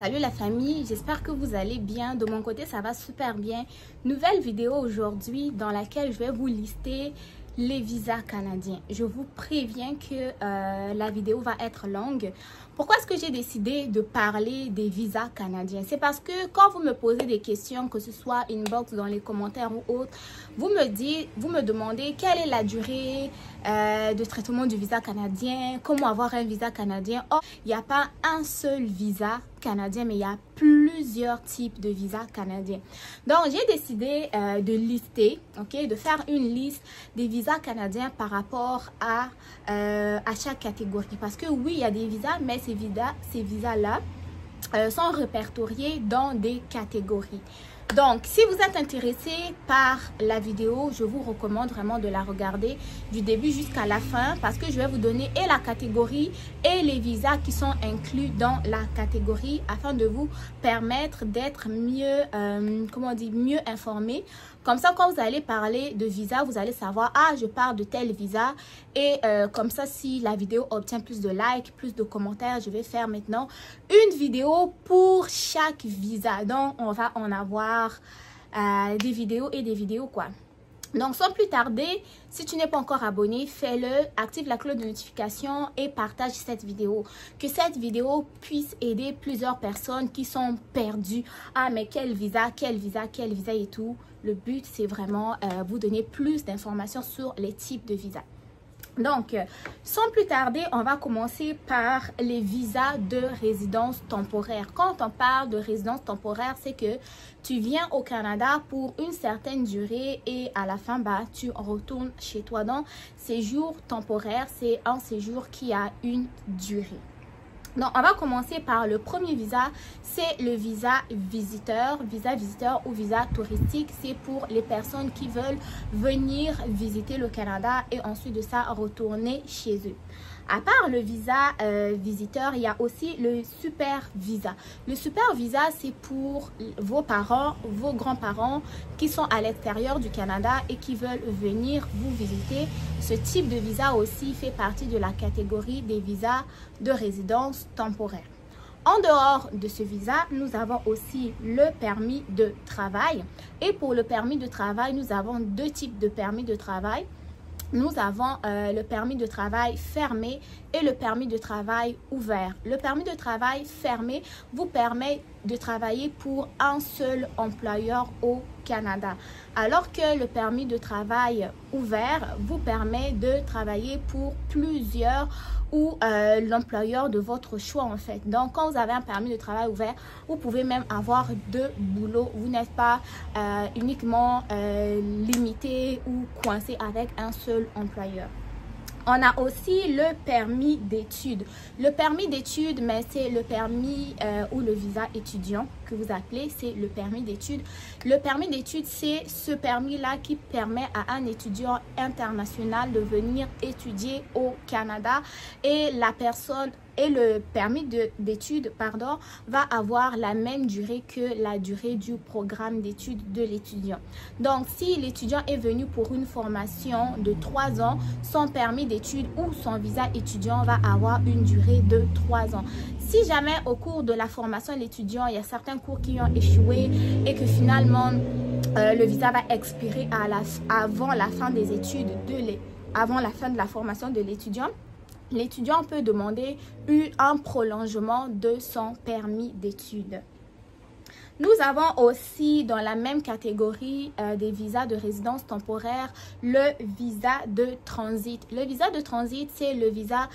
Salut la famille, j'espère que vous allez bien. De mon côté, ça va super bien. Nouvelle vidéo aujourd'hui dans laquelle je vais vous lister les visas canadiens. Je vous préviens que la vidéo va être longue. Pourquoi est-ce que j'ai décidé de parler des visas canadiens? C'est parce que quand vous me posez des questions, que ce soit inbox dans les commentaires ou autre, vous me demandez quelle est la durée de traitement du visa canadien, comment avoir un visa canadien. Or, il n'y a pas un seul visa canadien, mais il y a plusieurs types de visas canadiens. Donc, j'ai décidé de lister, de faire une liste des visas canadiens par rapport à chaque catégorie. Parce que oui, il y a des visas, mais ces visas-là sont répertoriés dans des catégories. Donc, si vous êtes intéressé par la vidéo, je vous recommande vraiment de la regarder du début jusqu'à la fin parce que je vais vous donner et la catégorie et les visas qui sont inclus dans la catégorie afin de vous permettre d'être mieux, mieux informé. Comme ça, quand vous allez parler de visa, vous allez savoir, ah, je parle de tel visa. Et comme ça, si la vidéo obtient plus de likes, plus de commentaires, je vais faire maintenant une vidéo pour chaque visa. Donc, on va en avoir des vidéos et des vidéos, quoi. Donc, sans plus tarder, si tu n'es pas encore abonné, fais-le, active la cloche de notification et partage cette vidéo. Que cette vidéo puisse aider plusieurs personnes qui sont perdues. Ah, mais quel visa et tout. Le but, c'est vraiment vous donner plus d'informations sur les types de visas. Donc, sans plus tarder, on va commencer par les visas de résidence temporaire. Quand on parle de résidence temporaire, c'est que tu viens au Canada pour une certaine durée et à la fin, tu retournes chez toi. Donc, séjour temporaire, c'est un séjour qui a une durée. Donc, on va commencer par le premier visa, c'est le visa visiteur ou visa touristique. C'est pour les personnes qui veulent venir visiter le Canada et ensuite de ça retourner chez eux. À part le visa visiteur, il y a aussi le super visa. Le super visa, c'est pour vos parents, vos grands-parents qui sont à l'extérieur du Canada et qui veulent venir vous visiter. Ce type de visa aussi fait partie de la catégorie des visas de résidence temporaire. En dehors de ce visa, nous avons aussi le permis de travail. Et pour le permis de travail, nous avons deux types de permis de travail. Nous avons le permis de travail fermé et le permis de travail ouvert. Le permis de travail fermé vous permet de travailler pour un seul employeur au Canada. Alors que le permis de travail ouvert vous permet de travailler pour plusieurs ou l'employeur de votre choix en fait. Donc, quand vous avez un permis de travail ouvert, vous pouvez même avoir deux boulots. Vous n'êtes pas uniquement limité ou coincé avec un seul employeur. On a aussi le permis d'études. Le permis d'études, mais c'est le permis ou le visa étudiant que vous appelez, c'est le permis d'études. Le permis d'études, c'est ce permis-là qui permet à un étudiant international de venir étudier au Canada et la personne et le permis d'études, va avoir la même durée que la durée du programme d'études de l'étudiant. Donc, si l'étudiant est venu pour une formation de 3 ans, son permis d'études ou son visa étudiant va avoir une durée de 3 ans. Si jamais au cours de la formation de l'étudiant, il y a certains cours qui ont échoué et que finalement, le visa va expirer avant la fin des études, avant la fin de la formation de l'étudiant, l'étudiant peut demander un prolongement de son permis d'études. Nous avons aussi dans la même catégorie des visas de résidence temporaire, le visa de transit. Le visa de transit, c'est le visa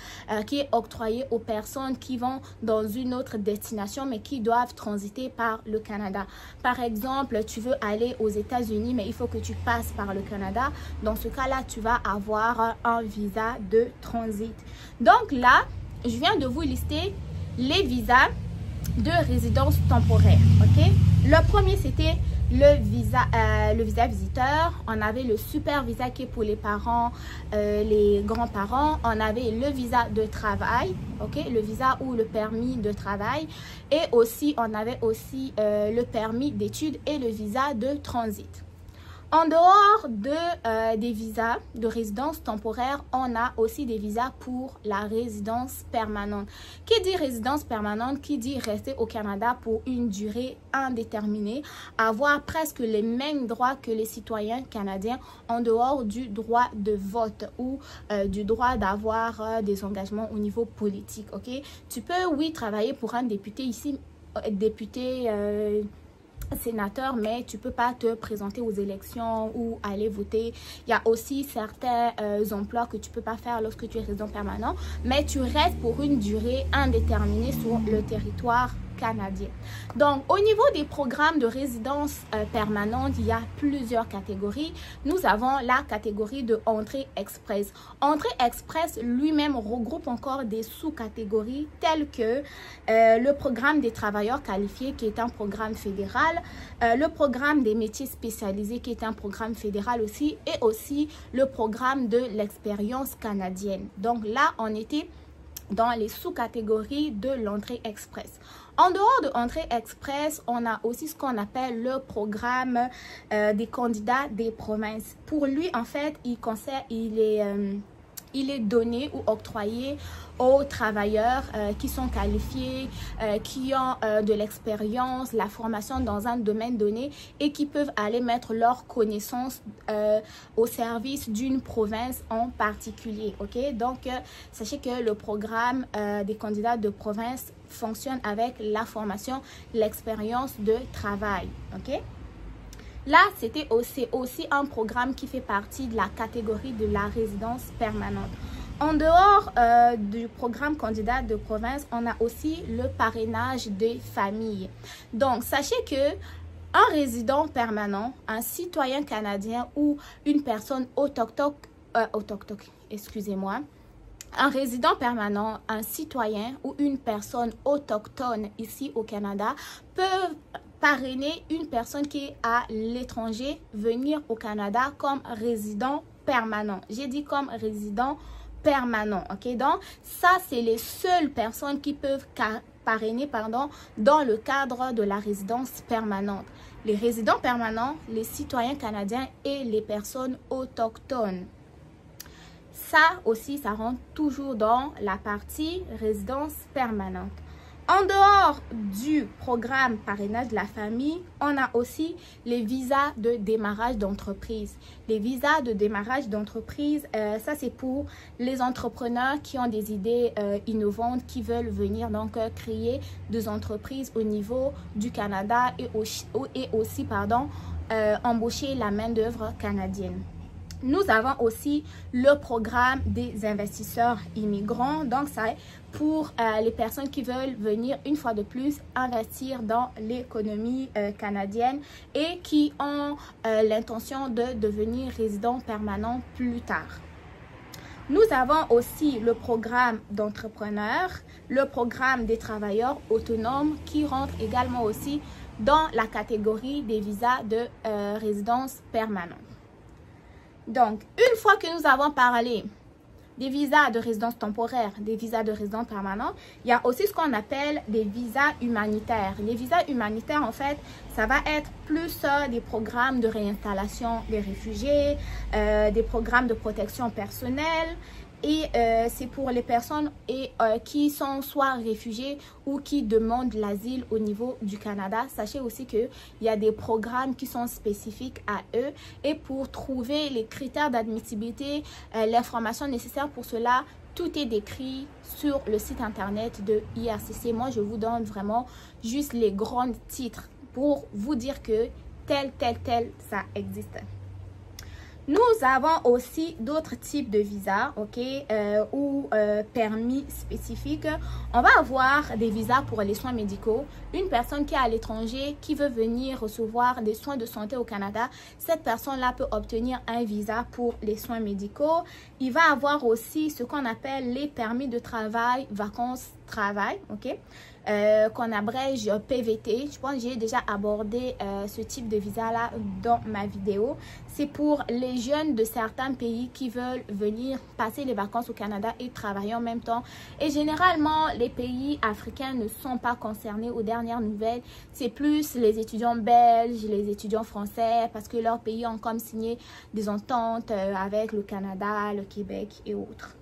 qui est octroyé aux personnes qui vont dans une autre destination, mais qui doivent transiter par le Canada. Par exemple, tu veux aller aux États-Unis, mais il faut que tu passes par le Canada. Dans ce cas-là, tu vas avoir un visa de transit. Donc là, je viens de vous lister les visas de résidence temporaire. Le premier, c'était le visa visiteur. On avait le super visa qui est pour les parents, les grands-parents. On avait le visa de travail, le visa ou le permis de travail. Et aussi, on avait aussi le permis d'études et le visa de transit. En dehors des visas de résidence temporaire, on a aussi des visas pour la résidence permanente. Qui dit résidence permanente, qui dit rester au Canada pour une durée indéterminée, avoir presque les mêmes droits que les citoyens canadiens en dehors du droit de vote ou du droit d'avoir des engagements au niveau politique. Ok, tu peux, oui, travailler pour un député ici, député sénateur, mais tu peux pas te présenter aux élections ou aller voter. Il y a aussi certains emplois que tu peux pas faire lorsque tu es résident permanent, mais tu restes pour une durée indéterminée sur le territoire canadien. Donc, au niveau des programmes de résidence permanente, il y a plusieurs catégories. Nous avons la catégorie de entrée express. Entrée express lui-même regroupe encore des sous-catégories telles que le programme des travailleurs qualifiés qui est un programme fédéral, le programme des métiers spécialisés qui est un programme fédéral aussi, et aussi le programme de l'expérience canadienne. Donc là, on était dans les sous-catégories de l'entrée express. En dehors de l'entrée express, on a aussi ce qu'on appelle le programme des candidats des provinces. Pour lui, en fait, il est donné ou octroyé aux travailleurs qui sont qualifiés, qui ont de l'expérience, la formation dans un domaine donné et qui peuvent aller mettre leurs connaissances au service d'une province en particulier. Ok, donc sachez que le programme des candidats de province fonctionne avec la formation, l'expérience de travail. Ok. Là, c'était aussi un programme qui fait partie de la catégorie de la résidence permanente. En dehors du programme candidat de province, on a aussi le parrainage des familles. Donc, sachez que un résident permanent, un citoyen canadien ou une personne autochtone, un résident permanent, un citoyen ou une personne autochtone ici au Canada peuvent parrainer une personne qui est à l'étranger venir au Canada comme résident permanent. J'ai dit comme résident permanent, ok? Donc, ça, c'est les seules personnes qui peuvent parrainer, dans le cadre de la résidence permanente. Les résidents permanents, les citoyens canadiens et les personnes autochtones. Ça aussi, ça rentre toujours dans la partie résidence permanente. En dehors du programme parrainage de la famille, on a aussi les visas de démarrage d'entreprise. Les visas de démarrage d'entreprise, ça c'est pour les entrepreneurs qui ont des idées innovantes, qui veulent venir donc créer des entreprises au niveau du Canada et aussi embaucher la main-d'œuvre canadienne. Nous avons aussi le programme des investisseurs immigrants. Donc, c'est pour les personnes qui veulent venir une fois de plus investir dans l'économie canadienne et qui ont l'intention de devenir résident permanent plus tard. Nous avons aussi le programme d'entrepreneurs, le programme des travailleurs autonomes qui rentre également aussi dans la catégorie des visas de résidence permanente. Donc, une fois que nous avons parlé des visas de résidence temporaire, des visas de résidence permanente, il y a aussi ce qu'on appelle des visas humanitaires. Les visas humanitaires, en fait, ça va être plus des programmes de réinstallation des réfugiés, des programmes de protection personnelle. Et c'est pour les personnes qui sont soit réfugiés ou qui demandent l'asile au niveau du Canada. Sachez aussi qu'il y a des programmes qui sont spécifiques à eux. Et pour trouver les critères d'admissibilité, l'information nécessaire pour cela, tout est décrit sur le site internet de IRCC. Moi, je vous donne vraiment juste les grands titres pour vous dire que tel, ça existe. Nous avons aussi d'autres types de visas, ok, ou permis spécifiques. On va avoir des visas pour les soins médicaux. Une personne qui est à l'étranger, qui veut venir recevoir des soins de santé au Canada, cette personne-là peut obtenir un visa pour les soins médicaux. Il va avoir aussi ce qu'on appelle les permis de travail, vacances, travail, ok. qu'on abrège PVT. Je pense que j'ai déjà abordé ce type de visa-là dans ma vidéo. C'est pour les jeunes de certains pays qui veulent venir passer les vacances au Canada et travailler en même temps. Et généralement, les pays africains ne sont pas concernés aux dernières nouvelles. C'est plus les étudiants belges, les étudiants français, parce que leurs pays ont comme signé des ententes avec le Canada, le Québec et autres.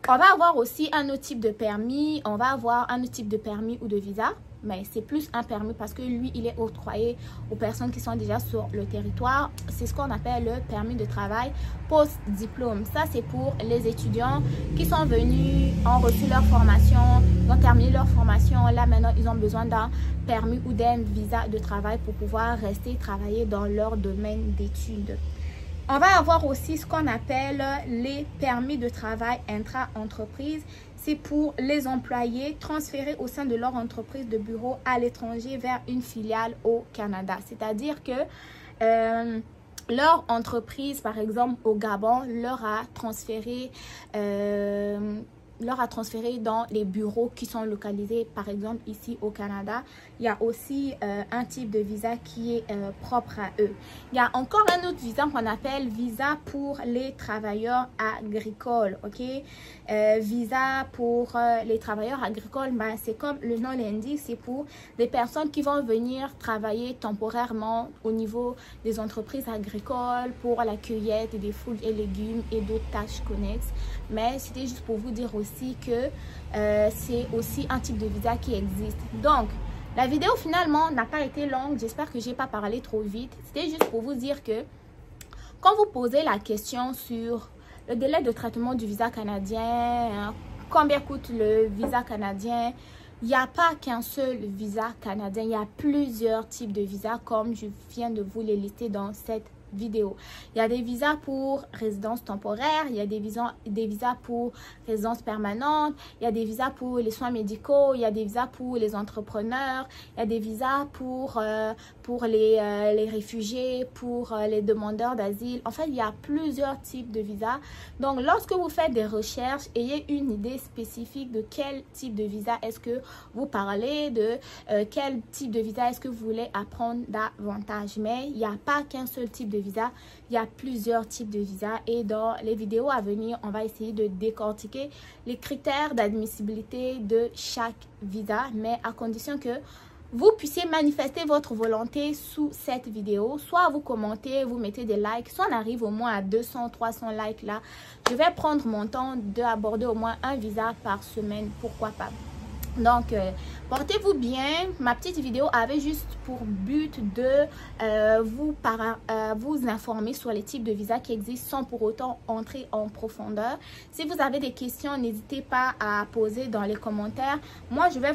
On va avoir aussi un autre type de permis. On va avoir un autre type de permis ou de visa. Mais c'est plus un permis parce que lui, il est octroyé aux personnes qui sont déjà sur le territoire. C'est ce qu'on appelle le permis de travail post-diplôme. Ça, c'est pour les étudiants qui sont venus, ont reçu leur formation, ont terminé leur formation. Là, maintenant, ils ont besoin d'un permis ou d'un visa de travail pour pouvoir rester travailler dans leur domaine d'études. On va avoir aussi ce qu'on appelle les permis de travail intra-entreprise. C'est pour les employés transférés au sein de leur entreprise de bureau à l'étranger vers une filiale au Canada. C'est-à-dire que leur entreprise, par exemple au Gabon, leur a transféré dans les bureaux qui sont localisés, par exemple ici au Canada. Il y a aussi un type de visa qui est propre à eux. Il y a encore un autre visa qu'on appelle visa pour les travailleurs agricoles, ok? Visa pour les travailleurs agricoles, ben, c'est comme le nom l'indique, c'est pour des personnes qui vont venir travailler temporairement au niveau des entreprises agricoles pour la cueillette des fruits et légumes et d'autres tâches connexes. Mais c'était juste pour vous dire aussi que c'est aussi un type de visa qui existe. Donc, la vidéo finalement n'a pas été longue. J'espère que je n'ai pas parlé trop vite. C'était juste pour vous dire que quand vous posez la question sur le délai de traitement du visa canadien, combien coûte le visa canadien, il n'y a pas qu'un seul visa canadien. Il y a plusieurs types de visas comme je viens de vous les lister dans cette vidéo. Il y a des visas pour résidence temporaire, il y a des visas pour résidence permanente, il y a des visas pour les soins médicaux, il y a des visas pour les entrepreneurs, il y a des visas pour les réfugiés, pour les demandeurs d'asile. En fait, il y a plusieurs types de visas. Donc, lorsque vous faites des recherches, ayez une idée spécifique de quel type de visa est-ce que vous parlez, de quel type de visa est-ce que vous voulez apprendre davantage. Mais il n'y a pas qu'un seul type de visa, il y a plusieurs types de visas et dans les vidéos à venir, on va essayer de décortiquer les critères d'admissibilité de chaque visa, mais à condition que vous puissiez manifester votre volonté sous cette vidéo. Soit vous commentez, vous mettez des likes, soit on arrive au moins à 200-300 likes là. Je vais prendre mon temps d'aborder au moins un visa par semaine, pourquoi pas. Donc, portez-vous bien. Ma petite vidéo avait juste pour but de vous informer sur les types de visas qui existent sans pour autant entrer en profondeur. Si vous avez des questions, n'hésitez pas à poser dans les commentaires. Moi, je vais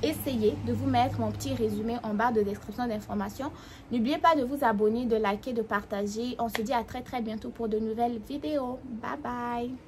essayer de vous mettre mon petit résumé en barre de description d'informations. N'oubliez pas de vous abonner, de liker, de partager. On se dit à très bientôt pour de nouvelles vidéos. Bye bye!